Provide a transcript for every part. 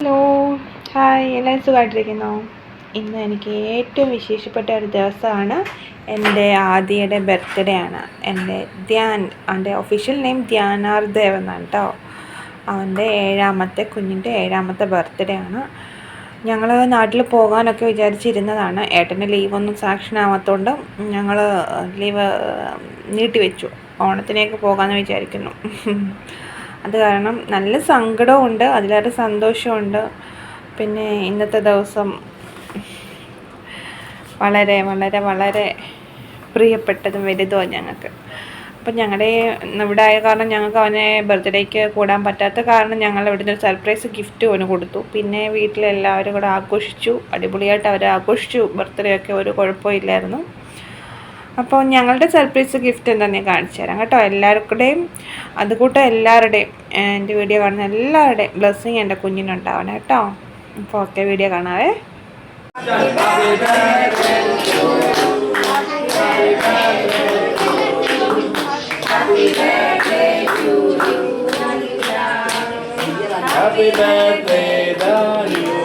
Hello, hi, എല്ലാവരും സുഖമായിട്ടിരിക്കുന്നോ? ഇന്ന് എനിക്ക് ഏറ്റവും വിശേഷപ്പെട്ട ഒരു ദിവസമാണ്. എൻ്റെ ആദിയുടെ ബർത്ത്ഡേ ആണ്. അവൻ്റെ ഒഫീഷ്യൽ നെയിം ധ്യാനാർദേവ് എന്നാണ് കേട്ടോ. അവൻ്റെ കുഞ്ഞിൻ്റെ ഏഴാമത്തെ ബർത്ത്ഡേ ആണ്. ഞങ്ങൾ നാട്ടിൽ പോകാനൊക്കെ വിചാരിച്ചിരുന്നതാണ്. ഏട്ടൻ്റെ ലീവൊന്നും സാങ്ഷൻ ആവാത്തതുകൊണ്ട് ഞങ്ങൾ ലീവ് നീട്ടിവെച്ചു. ഓണത്തിനേക്ക് പോകാമെന്ന് വിചാരിക്കുന്നു. അത് കാരണം നല്ല സങ്കടമുണ്ട്, അതിലേറെ സന്തോഷമുണ്ട്. പിന്നെ ഇന്നത്തെ ദിവസം വളരെ വളരെ വളരെ പ്രിയപ്പെട്ടതും വലുതുമാണ് ഞങ്ങൾക്ക്. അപ്പം ഞങ്ങളുടെ ഇവിടെ ആയ കാരണം ഞങ്ങൾക്ക് അവനെ ബർത്ത്ഡേക്ക് കൂടാൻ പറ്റാത്ത കാരണം ഞങ്ങൾ ഇവിടുന്ന് ഒരു സർപ്രൈസ് ഗിഫ്റ്റ് അവന് കൊടുത്തു. പിന്നെ വീട്ടിലെല്ലാവരും കൂടെ ആഘോഷിച്ചു, അടിപൊളിയായിട്ട് അവർ ആഘോഷിച്ചു. ബർത്ത്ഡേ ഒക്കെ ഒരു കുഴപ്പമില്ലായിരുന്നു. അപ്പോൾ ഞങ്ങളുടെ സർപ്രൈസ് ഗിഫ്റ്റ് എന്താണെന്ന് ഞാൻ കാണിച്ചു തരാം കേട്ടോ. എല്ലാവർക്കുടെയും എല്ലാവരുടെയും എൻ്റെ വീഡിയോ കാണുന്ന എല്ലാവരുടെയും ബ്ലെസ്സിങ് എൻ്റെ കുഞ്ഞിനുണ്ടാവണം കേട്ടോ. അപ്പോൾ ഓക്കെ, വീഡിയോ കാണാവേ. Happy birthday, Daniel.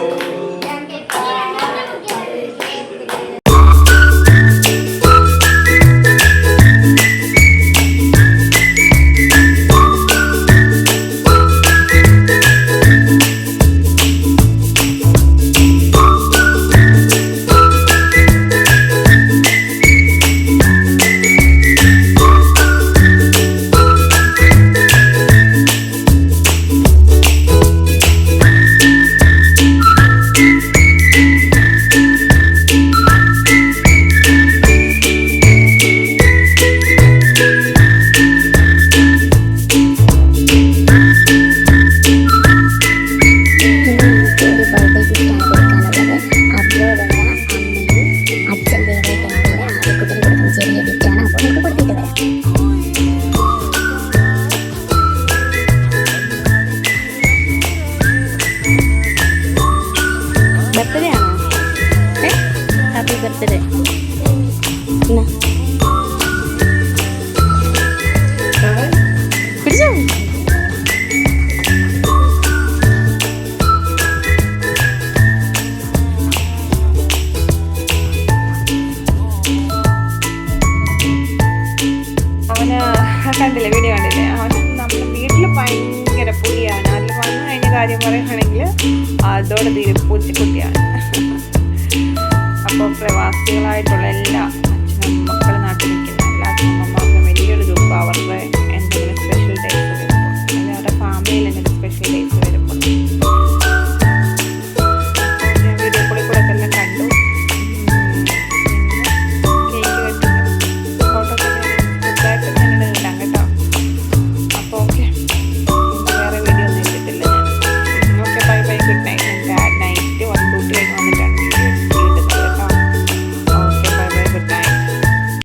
ബർത്ത്ഡേ ആണോ? Happy birthday. പിടിച്ചോ? അവന് കണ്ടില്ലേ, വീഡിയോ കണ്ടില്ലേ? അവൻ നമ്മുടെ വീട്ടിൽ ഭയങ്കര പുലിയാണ്. അതിൽ വന്നു കഴിഞ്ഞ കാര്യം പറയുകയാണെങ്കിൽ അതോടെ തീരെ പൂച്ചിക്കുട്ടിയാണ്. അപ്പോൾ പ്രവാസികളായിട്ടുള്ള എല്ലാ